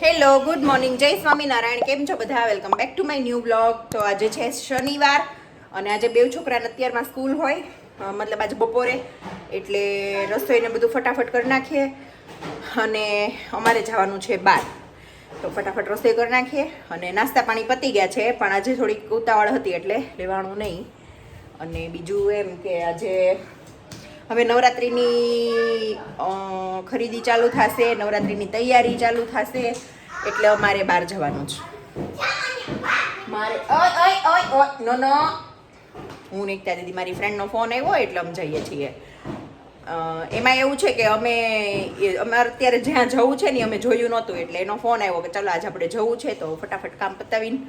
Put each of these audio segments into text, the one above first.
Hello good morning, જય સ્વામિનારાયણ. કેમ છો બધા? Welcome back to my new blog. તો આજે છે શનિવાર અને આજે બે છોકરાને અત્યારમાં સ્કૂલ હોય, મતલબ આજે બપોરે, એટલે રસોઈને બધું ફટાફટ કરી નાખીએ અને અમારે જવાનું છે બહાર. તો ફટાફટ રસોઈ કરી નાખીએ અને નાસ્તા પાણી પતી ગયા છે, પણ આજે થોડીક ઉતાવળ હતી એટલે લેવાનું નહીં. અને બીજું એમ કે આજે હવે નવરાત્રિની ખરીદી ચાલુ થશે, નવરાત્રિની તૈયારી ચાલુ થશે, એટલે અમારે બહાર જવાનું છે. મારે નો નો હું નીકળતા દીદી, મારી ફ્રેન્ડનો ફોન આવ્યો એટલે અમે જઈએ છીએ. એમાં એવું છે કે અમારે અત્યારે જ્યાં જવું છે ને અમે જોયું નહોતું, એટલે એનો ફોન આવ્યો કે ચાલો આજે આપણે જવું છે, તો ફટાફટ કામ પતાવીને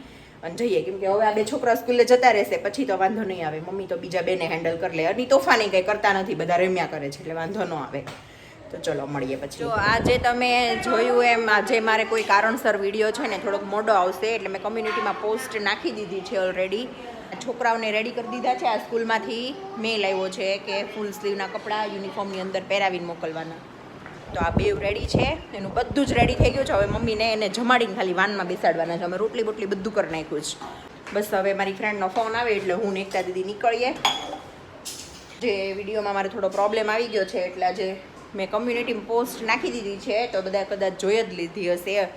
અને જઈએ. કેમ કે હવે આ બે છોકરા સ્કૂલે જતા રહેશે પછી તો વાંધો નહીં આવે. મમ્મી તો બીજા બેને હેન્ડલ કરી લે, અને તોફાની કંઈ કરતા નથી, બધા રમ્યા કરે છે એટલે વાંધો ન આવે. તો ચલો મળીએ પછી. જો આજે તમે જોયું એમ, આજે મારે કોઈ કારણસર વિડીયો છે ને થોડોક મોડો આવશે, એટલે મેં કમ્યુનિટીમાં પોસ્ટ નાખી દીધી છે ઓલરેડી. છોકરાઓને રેડી કરી દીધા છે. આ સ્કૂલમાંથી મેલ આવ્યો છે કે ફૂલ સ્લીવના કપડાં યુનિફોર્મની અંદર પહેરાવીને મોકલવાના. તો આ બે રેડી છે, એનું બધું જ રેડી થઈ ગયું છે. હવે મમ્મીને એને જમાડીને ખાલી વાનમાં બેસાડવાના છે. અમે રોટલી બોટલી બધું કરી નાખ્યું છે. બસ હવે મારી ફ્રેન્ડનો ફોન આવે એટલે હું ને એકતા દીદી નીકળીએ. જે વિડીયોમાં મારે થોડો પ્રોબ્લેમ આવી ગયો છે, એટલે આજે મેં કમ્યુનિટીમાં પોસ્ટ નાખી દીધી છે, તો બધા કદાચ જોઈ જ લીધી હશે.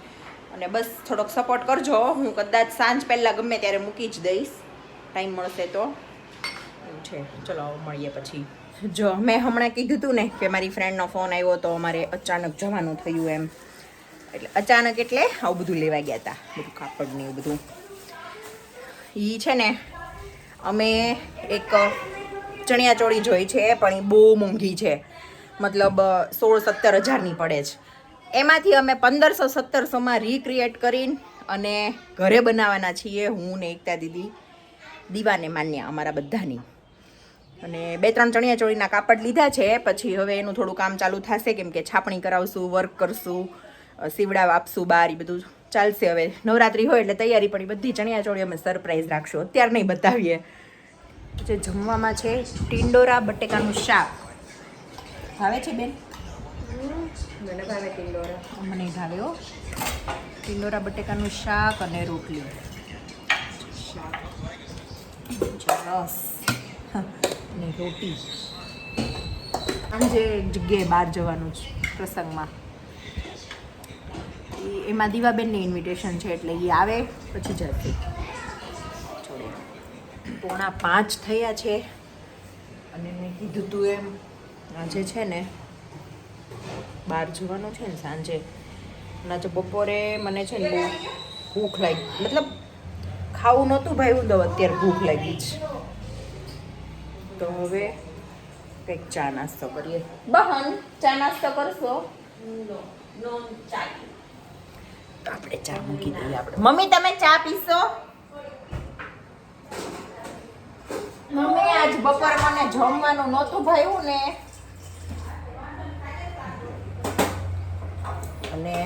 અને બસ થોડોક સપોર્ટ કરજો. હું કદાચ સાંજ પહેલાં ગમે ત્યારે મૂકી જ દઈશ, ટાઈમ મળશે તો. એવું છે. ચલો મળીએ પછી. જો મેં હમણાં કીધું હતું ને કે મારી ફ્રેન્ડનો ફોન આવ્યો તો અમારે અચાનક જવાનું થયું એમ. એટલે અચાનક એટલે આવું બધું લેવા ગયા હતા, બધું કાપડ ને એવું બધું. એ છે ને અમે એક ચણિયાચોળી જોઈ છે, પણ એ બહુ મોંઘી છે, મતલબ 16-17 હજારની પડે છે. એમાંથી અમે 1500-1700માં રીક્રિએટ કરીને અને ઘરે બનાવવાના છીએ, હું ને એકતા દીદી, દીવાને માન્યા અમારા બધાની. અને 2-3 ચણિયાચોળીના કાપડ લીધા છે. પછી હવે એનું થોડું કામ ચાલુ થશે, કેમ કે છાપણી કરાવશું, વર્ક કરશું, સીવડાવ આપશું બહાર, એ બધું ચાલશે. હવે નવરાત્રી હોય એટલે તૈયારી, પણ એ બધી ચણિયાચોળી અમે સરપ્રાઈઝ રાખશું, અત્યારે નહીં બતાવીએ. જે જમવામાં છે ટિંડોરા બટેકાનું શાક. ભાવે છે બેન? મને ભાવે ટિંડોરા. મને ભાવે હો. ટિંડોરા બટેકાનું શાક અને રોટલી, રસ અને રોટી. આજે જગ્યાએ બહાર જવાનું છે પ્રસંગમાં. એમાં દીવાબેનને ઇન્વિટેશન છે, એટલે એ આવે પછી જશે. 4:45 થયા છે અને મેં કીધું તું એમ આજે છે ને બહાર જવાનું છે ને સાંજે. અને આજે બપોરે મને છે ને બહુ ભૂખ લાગી, મતલબ ખાવું નહોતું ભાવ્યું, તો અત્યારે ભૂખ લાગી છે. તો હવે કંઈક ચા નાસ્તો કરીએ. બહન ચા નાસ્તો કરશો? નો ચા. તો આપણે ચા મૂકી દઈએ. આપણે મમ્મી તમે ચા પીશો? મમ્મી આજ બપોર મને જમવાનું નહોતું ભાવ્યું ને, અને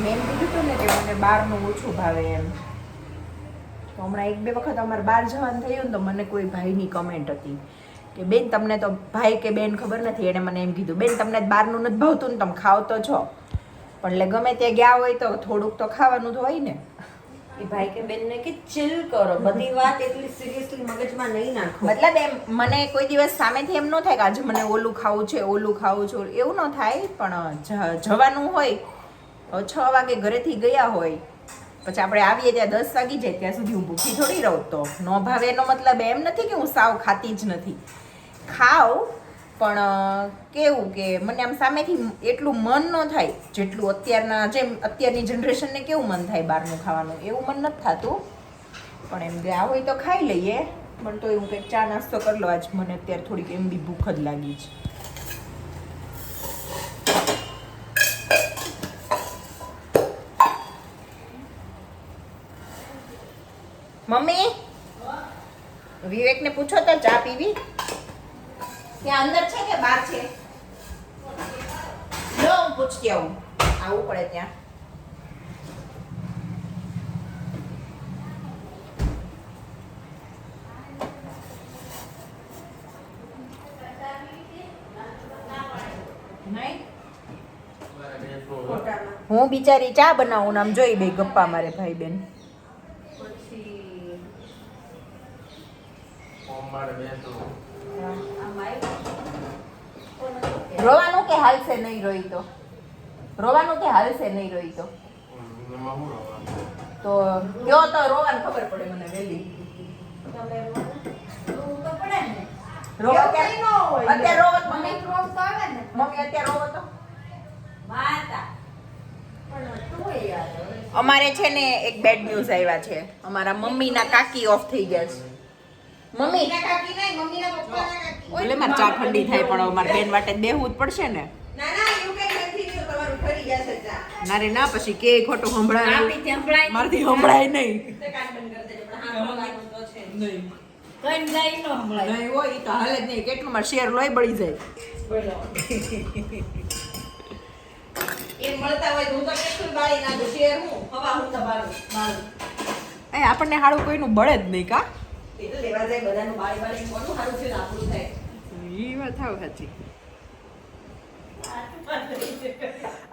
મેં કીધું હતું ને કે મને બહારનું ઓછું ભાવે એમ. તો હમણાં 1-2 વખત અમારે બહાર જવાનું થયું ને, તો મને કોઈ ભાઈની કમેન્ટ હતી કે બેન તમને તો, ભાઈ કે બેન ખબર નથી, એણે મને એમ કીધું બેન તમને બહારનું નથી ભાવતું ને, તમે ખાવ તો છો, પણ એટલે ગમે ત્યાં ગયા હોય તો થોડુંક તો ખાવાનું તો હોય ને. એ ભાઈ કે બેનને કે ચિલ કરો, બધી વાત એટલી સિરિયસલી મગજમાં નહીં નાખો. મતલબ એમ મને કોઈ દિવસ સામેથી એમ ન થાય કે આજે મને ઓલું ખાવું છે, ઓલું ખાવું છે, એવું ન થાય. પણ જવાનું હોય 6 વાગે ઘરેથી ગયા હોય, પછી આપણે આવીએ ત્યાં 10 વાગી જાય, ત્યાં સુધી હું ભૂખી થોડી રહું. તો ન ભાવે એનો મતલબ એમ નથી કે હું સાવ ખાતી જ નથી, ખાવ, પણ કેવું કે મને આમ સામેથી એટલું મન ન થાય જેટલું અત્યારની જનરેશનને કેવું મન થાય બહારનું ખાવાનું, એવું મન નથી થતું. પણ એમ ગયા હોય તો ખાઈ લઈએ. પણ તો એવું કંઈક ચા નાસ્તો કરી લો. આજ મને અત્યારે થોડીક એમ બી ભૂખ જ લાગી છે. મમ્મી વિવેકને પૂછો તો ચા પીવી ત્યાં અંદર છે કે બહાર છે? લો હું પૂછતી આવવું પડે ત્યાં. નહીં ખોટામાં હું બિચારી ચા બનાવું ને આમ જોઈ બે ગપ્પા મારે ભાઈ બેન. પછી રોવાનું કે હાલશે નહીં રોઈ તો? રોવાનું કે હાલશે નહીં રોઈ તો? તો કયો તો રોવાનું ખબર પડે મને વહેલી. તમે રોવું તો પડે ને. રોવો એવું કંઈ ન હોય. અત્યારે રોવો તો મમ્મી? રોવ તો આવે ને. મમ્મી અત્યારે રોવો તો? માતા પણ તોય યાર હવે. અમારે છે ને એક બેડ ન્યૂઝ આવ્યા છે. અમારા મમ્મીના કાકી ઓફ થઈ ગયા છે. મમ્મી કાકી નહીં, મમ્મીના પપ્પાના કાકી. બોલે મારે ચા ઠંડી થાય પણ હવે મારે બેન વાટે બેહવું જ પડશે ને. ના ના એવું કઈ નથી થયું, તમારું ફરી જશે ચા. ના રે ના પછી કે ખોટું સંભળાય આપીથી સંભળાય નહીં. મારથી સંભળાય નહીં. તે કાન બંધ કરી દેજો, પણ હા બોલવાનું તો છે. નહીં કઈ જાય ન સંભળાય. નહીં હોય ઈ તો હાલે જ નહીં. કેટલું મારે શેર લોહી બળી જાય. બોલો. એ મળતા હોય તો હું તો કેટલું બાળી નાખું. શેર હું હવા હું તમારું મારું. એ આપણને હાડું કોઈનું બળે જ નહીં કા? એ તો લેવા જાય બધાનું બાળી બાળી કોનું સારું છે ને આપણું થાય. ઈ વાત હાવ સાચી.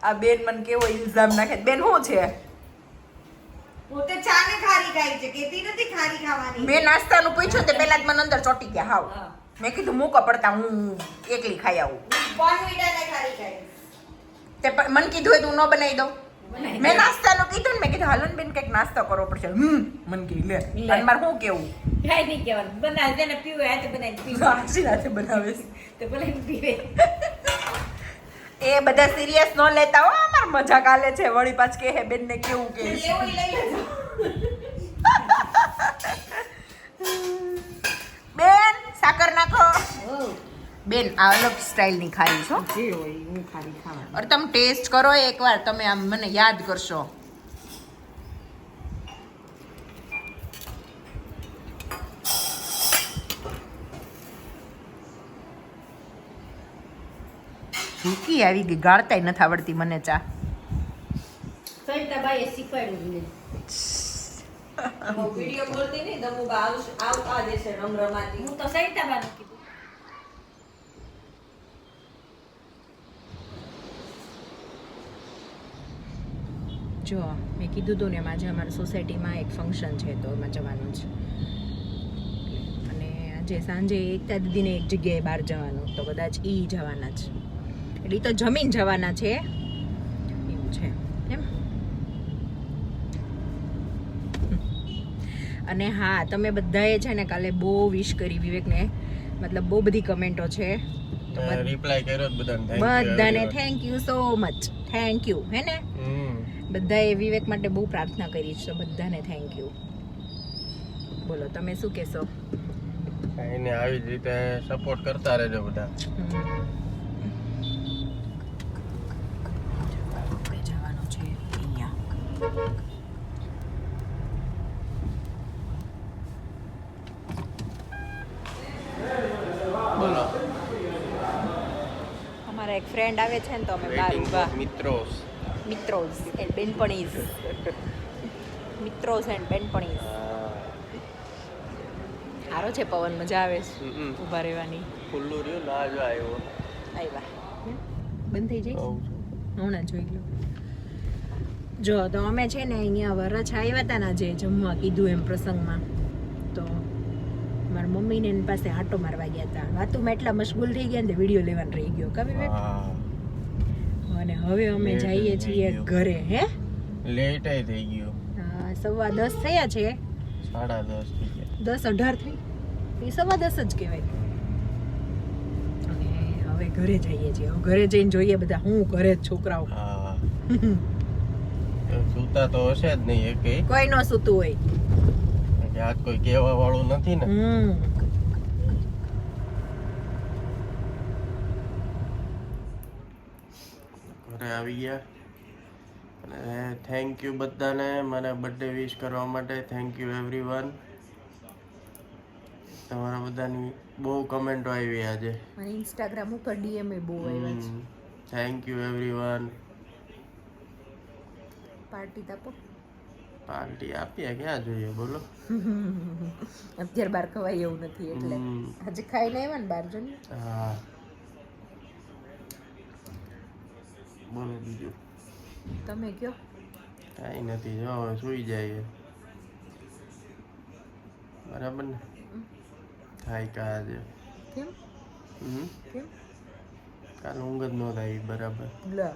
આ બેન મને કેવો ઇલ્ઝામ નાખે. બેન શું છે? પોતે ચા ને ખારી ખાય છે, કેતી નથી ખારી ખાવાની. મેં નાસ્તાનું પૂછ્યું તે પહેલા જ મને અંદર ચોટી ગયા હાવ. હા. મેં કીધું મૂકો પડતા હું એકલી ખાઈ આવું. બોર્નવિટા ને ખારી ખાય. તે મને કીધું હોય તું ન બનાવી દઉં. મેં નાસ્તાનું કીધું ને મેં કીધું હાલો ને બેન કંઈક નાસ્તો કરવો પડશે. મને કી લે અને મારે શું કેવું? કાઈ નહીં કહેવાનું. બનાવે તેને પીવે હાથે બનાવી પીવે. સાચી રાતે બનાવે છે. તો ભલે પીવે. એ બધા સિરિયસ ન લેતા હો. અમાર મજાક આલે છે વળી પાછ કે હે બેન ને કેવું કે લેવું ઈ લઈ લેજો. બેન સાકર નાખો. ઓ બેન આ અલગ સ્ટાઇલની ખારી છો. જે હોય હું ખારી ખાવાનું. અરે તમે ટેસ્ટ કરો એકવાર. તમે આમ મને યાદ કરશો. સૂકી આવી ગઈ. ગાળતાય નથી આવડતી મને ચા. સવિતા બાઈએ શીખવાડ્યું મને. વિડિયો બોલતી નહીં તો હું આવતા દેશે રમ રમાતી. હું તો સવિતા બાને કીધું. જો મેં કીધું હતું ને આજે અમારી સોસાયટીમાં એક ફંક્શન છે તો એમાં જવાનું છે. અને આજે સાંજે એકતા દીદીને એક જગ્યાએ બહાર જવાનું તો કદાચ એ જવાના છે. એટલે ઈ તો જમીન જવાના છે એવું છે એમ. અને હા તમે બધાએ છે ને કાલે બહુ વિશ કરી વિવેકને. મતલબ બહુ બધી કમેન્ટો છે તો રિપ્લાય કર્યો બધાને બધાને thank you so much. Thank you હે ને. બધાએ વિવેક માટે બહુ પ્રાર્થના કરી છે. બધાને થેન્ક યુ. બોલો તમે શું કહેશો? એને આવી જ રીતે સપોર્ટ કરતા રહેજો બધા. આપણે જવાનું છે અહીંયા. બોલો અમારા એક ફ્રેન્ડ આવે છે ને તો અમે બહાર ઊભા. મિત્રોસ એન્ડ બેનપણીઝ. મિત્રોસ એન્ડ બેનપણીઝ. સારો છે પવન. મજા આવે છે ઊભા રહેવાની. ખુલ્લું રહ્યું ના જો આવ્યો આવ્યા બંધ થઈ જાય. કહું હમણાં જોઈ લો. જો તો અમે છે ને અહીંયા વરછા આવ્યા હતા ને જે જમવા કીધું એમ પ્રસંગમાં તો મારા મમ્મીને એની પાસે આંટો મારવા ગયા હતા. વાતુમાં એટલા મશગુલ થઈ ગયા ને વિડીયો લેવાનું રહી ગયો. કવિ અને હવે અમે જઈએ છીએ ઘરે. હે લેટ થઈ ગયું. હા 10:15 થયા છે. 10:30 10:18 થઈ. એ 10:15 જ કહેવાય. અને હવે ઘરે જઈએ છીએ. હવે ઘરે જઈને જોઈએ બધા હું ઘરે જ છોકરાઓ. હા સૂતા તો હશે જ નહીં એકે. કોઈ ન સૂતું હોય. કે આજ કોઈ કહેવા વાળું નથી ને. ઘરે આવી ગયા અને થેન્ક યુ બધાને મને બર્થડે વિશ કરવા માટે. Thank you everyone. તમારા બધાની બહુ કમેન્ટો આવી આજે. અને ઇન્સ્ટાગ્રામ ઉપર ડીએમ એ બહુ આવ્યા છે. Thank you everyone. પાર્ટી તાપો. પાર્ટી આપીએ ક્યાં જોઈએ બોલો. અત્યારે બહાર ખવાય એવું નથી એટલે આજે ખાઈને આવ્યા ને બહાર જો ને. હા બોલો બીજું તમે કયો. કાંઈ નથી જો હવે સૂઈ જાય બરાબર ને થાય કાજે કેમ હમ કેમ કાલ ઊંઘ જ ન થાય બરાબર લે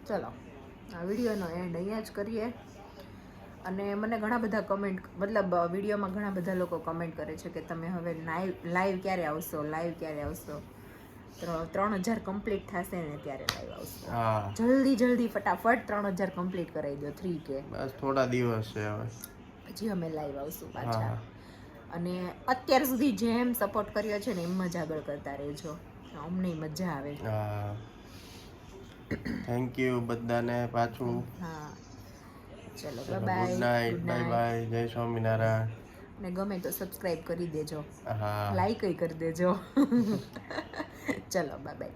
ચલો આ વિડીયોનો એન્ડ અહીંયા જ કરીએ. અને મને ઘણા બધા કમેન્ટ મતલબ વિડીયોમાં ઘણા બધા લોકો કમેન્ટ કરે છે કે તમે હવે લાઈવ ક્યારે આવશો. 3000 કમ્પ્લીટ થશે ને ત્યારે લાઈવ આવશો. હા જલ્દી ફટાફટ 3000 કમ્પ્લીટ કરાવી દો 3K બસ થોડા દિવસ છે હવે પછી અમે લાઈવ આવશું પાછા. હા અને અત્યાર સુધી જેમ સપોર્ટ કર્યો છે ને એમ જ આગળ કરતા રહેજો, અમને મજા આવે. હા થેન્ક યુ બધાને પાછું. હા ચલો ચલો બાય ગુડ નાઇટ બાય જય સ્વામિનારાયણ. ને ગમે તો સબસ્ક્રાઇબ કરી દેજો, હા લાઈક કરી દેજો. ચલો બાય.